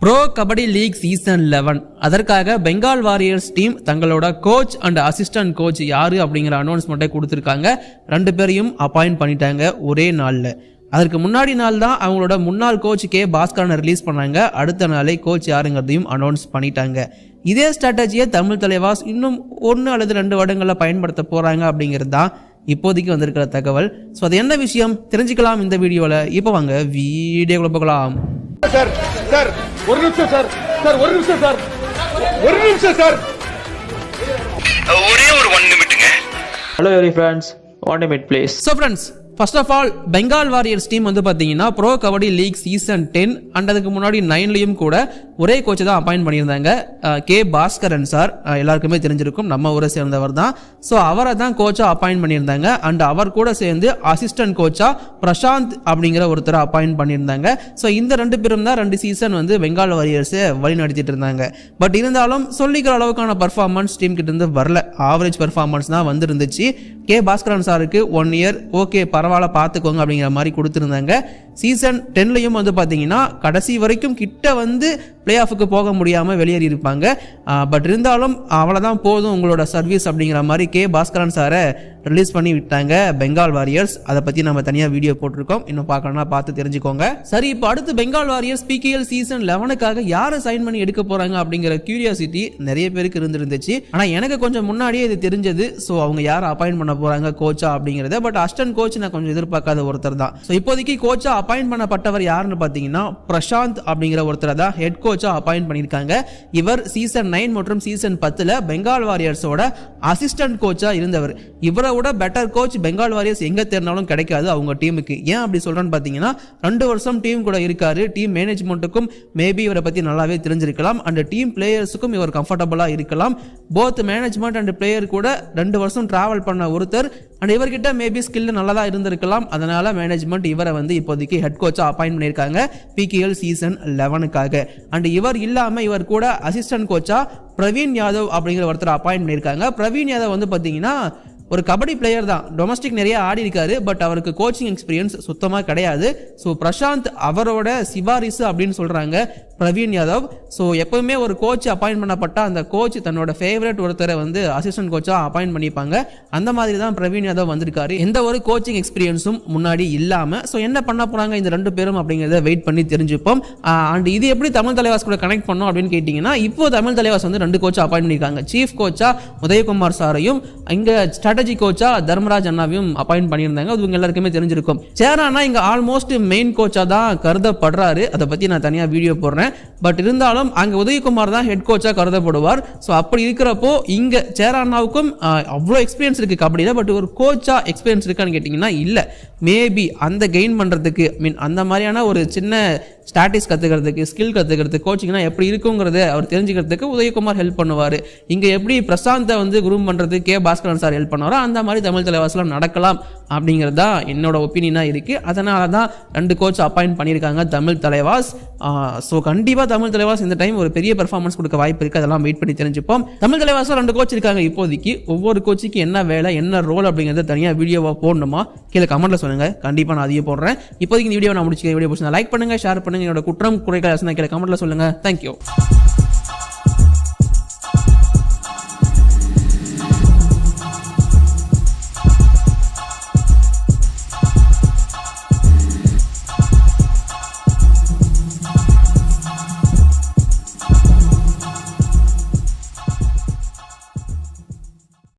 Bro Kabaddi League season 11 அதற்காக Bengal Warriors team தங்களோட coach and assistant coach யாரு அப்படிங்கிற அனௌன்ஸ்மெண்ட்டை கொடுத்துருக்காங்க. 2 பேரையும் அப்பாயிண்ட் பண்ணிட்டாங்க ஒரே நாளில். அதற்கு முன்னாடி நாள் தான் அவங்களோட முன்னாள் கோச் கே பாஸ்கரனை ரிலீஸ் பண்ணாங்க. அடுத்த நாளே கோச் யாருங்கிறதையும் அனௌன்ஸ் பண்ணிட்டாங்க. இதே ஸ்ட்ராட்டஜியை தமிழ் தலைவாஸ் இன்னும் 1 அல்லது 2 வருடங்களில் பயன்படுத்த போகிறாங்க அப்படிங்கிறது தான் இப்போதைக்கு வந்திருக்கிற தகவல். ஸோ அது என்ன விஷயம் தெரிஞ்சுக்கலாம் இந்த வீடியோவில். இப்போ வாங்க வீடியோக்குள்ள போகலாம். சார் சார் ஒரு நிமிஷம் சார் சார் ஒரு நிமிஷம் சார் ஒரு நிமிஷம் சார் ஒரே ஒரு 1 நிமிட்டுங்க. Hello every friends, 1 minute please. So friends, first of all Bengal Warriors team வந்து பார்த்தீங்கன்னா Pro Kabaddi League season 10 and அதுக்கு முன்னாடி 9லையும் கூட ஒரே கோச்சை தான் அப்பாயிண்ட் பண்ணியிருந்தாங்க. கே பாஸ்கரன் சார் எல்லாருக்குமே தெரிஞ்சிருக்கும், நம்ம ஊரை சேர்ந்தவர் தான். ஸோ அவரை தான் கோச்சாக அப்பாயிண்ட் பண்ணியிருந்தாங்க. அண்ட் அவர் கூட சேர்ந்து அசிஸ்டன்ட் கோச்சா பிரசாந்த் அப்படிங்கிற ஒருத்தரை அப்பாயிண்ட் பண்ணியிருந்தாங்க. ஸோ இந்த 2 பேரும் தான் 2 சீசன் வந்து பெங்கால் வாரியர்ஸை வழி நடத்திட்டு இருந்தாங்க. பட் இருந்தாலும் சொல்லிக்கிற அளவுக்கான பர்ஃபார்மன்ஸ் டீம் கிட்ட இருந்து வரல. ஆவரேஜ் பர்ஃபார்மன்ஸ் தான் வந்துருந்துச்சு. கே பாஸ்கரன் சாருக்கு 1 இயர் ஓகே பரவாயில்ல பார்த்துக்கோங்க அப்படிங்கிற மாதிரி கொடுத்துருந்தாங்க. சீசன் 10லையும் வந்து பார்த்தீங்கன்னா கடைசி வரைக்கும் கிட்ட வந்து பிளே ஆஃபுக்கு போக முடியாமல் வெளியேறி இருப்பாங்க. பட் இருந்தாலும் அவ்வளோதான் போதும் உங்களோட சர்வீஸ் அப்படிங்கிற மாதிரி கே பாஸ்கரன் சாரை ரிலீஸ் பண்ணி விட்டாங்க பெங்கால் வாரியர்ஸ். அதை பற்றி நம்ம தனியாக வீடியோ போட்டிருக்கோம், இன்னும் பார்க்கணும்னா பார்த்து தெரிஞ்சுக்கோங்க. சரி, இப்போ அடுத்து பெங்கால் வாரியர்ஸ் பிகேஎல் சீசன் 11க்காக யாரை சைன் பண்ணி எடுக்க போகிறாங்க அப்படிங்கிற கியூரியாசிட்டி நிறைய பேருக்கு இருந்துருந்துச்சு. ஆனால் எனக்கு கொஞ்சம் முன்னாடியே இது தெரிஞ்சது. ஸோ அவங்க யாரை அப்பாயிண்ட் பண்ண போகிறாங்க கோச்சா அப்படிங்கிறத. பட் அசிஸ்டன்ட் கோச் நான் கொஞ்சம் எதிர்பார்க்காத ஒருத்தர் தான். ஸோ இப்போதைக்கு கோச்சா அப்பாயிண்ட் பண்ணப்பட்டவர் யாருன்னு பார்த்தீங்கன்னா பிரசாந்த் அப்படிங்கிற ஒருத்தரை தான் ஹெட் கோச்சா அப்பாயிண்ட் பண்ணியிருக்காங்க. இவர் சீசன் 9 மற்றும் சீசன் 10ல் பெங்கால் வாரியர்ஸோட அசிஸ்டன்ட் கோச்சா இருந்தவர். இவரை விட பெட்டர் கோச் பெங்கால் வாரியர்ஸ் எங்க தேர்னாலும் கிடைக்காது அவங்க டீமுக்கு. ஏன் அப்படி சொல்றேன்னு பார்த்தீங்கன்னா 2 வருஷம் டீம் கூட இருக்காரு. டீம் மேனேஜ்மெண்ட்டுக்கும் மேபி இவரை பற்றி நல்லாவே தெரிஞ்சிருக்கலாம். அண்ட் டீம் பிளேயர்ஸுக்கும் இவர் கம்ஃபர்டபுளாக இருக்கலாம். போத் மேனேஜ்மெண்ட் அண்ட் பிளேயர் கூட 2 வருஷம் டிராவல் பண்ண ஒருத்தர். அண்ட் இவர்கிட்ட மேபி ஸ்கில் நல்லதா இருந்திருக்கலாம். அதனால மேனேஜ்மெண்ட் இவரை வந்து இப்போதைக்கு ஹெட் கோச்சா அப்பாயிண்ட் பண்ணியிருக்காங்க பிகேஎல் சீசன் 11க்காக. அண்ட் இவர் இல்லாம இவர் கூட அசிஸ்டன்ட் கோச்சா பிரவீன் யாதவ் அப்படிங்கிற ஒருத்தர் அப்பாயிண்ட் பண்ணியிருக்காங்க. பிரவீன் யாதவ் வந்து பார்த்தீங்கன்னா ஒரு கபடி பிளேயர் தான், டொமஸ்டிக் நிறைய ஆடி இருக்காரு. பட் அவருக்கு கோச்சிங் எக்ஸ்பீரியன்ஸ் சுத்தமாக கிடையாது. ஸோ பிரசாந்த் அவரோட சிபாரிசு அப்படின்னு சொல்றாங்க பிரவீன் யாதவ். ஸோ எப்பவுமே ஒரு கோச் அப்பாயிண்ட் பண்ணப்பட்ட அந்த கோச் தன்னோட ஃபேவரட் ஒருத்தரை வந்து அசிஸ்டன்ட் கோச்சா அப்பாயிண்ட் பண்ணிப்பாங்க. அந்த மாதிரி தான் பிரவீன் யாதவ் வந்திருக்காரு. எந்த ஒரு கோச்சிங் எக்ஸ்பீரியன்ஸும் முன்னாடி இல்லாம. ஸோ என்ன பண்ண போறாங்க இந்த 2 பேரும் அப்படிங்கிறத வெயிட் பண்ணி தெரிஞ்சுப்போம். அண்ட் இது எப்படி தமிழ் தலைவாஸ் கூட கனெக்ட் பண்ணோம் அப்படின்னு கேட்டீங்கன்னா, இப்போ தமிழ் தலைவாஸ் வந்து 2 கோச்சா அப்பாயிண்ட் பண்ணியிருக்காங்க. சீஃப் கோச்சா உதயகுமார் சாரையும் இங்க ஸ்ட்ராட்டஜி கோச்சா தர்மராஜ் அண்ணாவையும் அப்பாயிண்ட் பண்ணியிருந்தாங்க. அது உங்க எல்லாருக்குமே தெரிஞ்சிருக்கும். சேரானா இங்க ஆல்மோஸ்ட் மெயின் கோச்சா தான் கருதப்படுறாரு. அதை பத்தி நான் தனியா வீடியோ போடுறேன். பட் இருந்தாலும் அங்க உதயகுமார் தான் ஹெட் கோச்சா கருதப்படுவார். ஸோ அப்படி இருக்கிறப்போ இங்க சேரானாவுக்கும் அவ்வளோ எக்ஸ்பீரியன்ஸ் இருக்கு கபடியில. பட் ஒரு கோச்சா எக்ஸ்பீரியன்ஸ் இருக்கான்னு கேட்டீங்கன்னா இல்ல. மேபி அந்த கெயின் பண்றதுக்கு அந்த மாதிரியான ஒரு சின்ன ஸ்டாட்டிஸ் கத்துக்கிறதுக்கு ஸ்கில் கத்துக்கிறதுக்கு கோச்சிங்னா எப்படி இருக்குங்கிறத அவர் தெரிஞ்சுக்கிறதுக்கு உதயகுமார் ஹெல்ப் பண்ணுவார். இங்க எப்படி பிரசாந்தை வந்து குரூம் பண்றதுக்கு கே பாஸ்கரன் சார் ஹெல்ப் பண்ணுவாரோ அந்த மாதிரி தமிழ் தலைவாஸ்லாம் நடக்கலாம் அப்படிங்கிறது தான் என்னோட ஒப்பீனியனா இருக்கு. அதனால தான் 2 கோச் அப்பாயிண்ட் பண்ணியிருக்காங்க தமிழ் தலைவாஸ். ஸோ கண்டிப்பாக தமிழ் தலைவாஸ் இந்த டைம் ஒரு பெரிய பெர்ஃபார்மன்ஸ் கொடுக்க வாய்ப்பு இருக்கு. அதெல்லாம் வெயிட் பண்ணி தெரிஞ்சுப்போம். தமிழ் தலைவாஸில் 2 கோச் இருக்காங்க இப்போதைக்கு. ஒவ்வொரு கோச்சுக்கு என்ன வேலை என்ன ரோல் அப்படிங்கிறத தனியாக வீடியோவாக போடணுமா கீழே கமெண்ட்ல சொல்லுங்க. கண்டிப்பாக நான் அதையே போடுறேன். இப்போதைக்கு இந்த வீடியோ நான் முடிச்சுக்க. வீடியோ பிடிச்சா லைக் பண்ணுங்க, ஷேர் பண்ணுங்க. என்னோட குற்றம் குறைகள் கீழே கமெண்ட்ல சொல்லுங்க. தேங்க்யூ.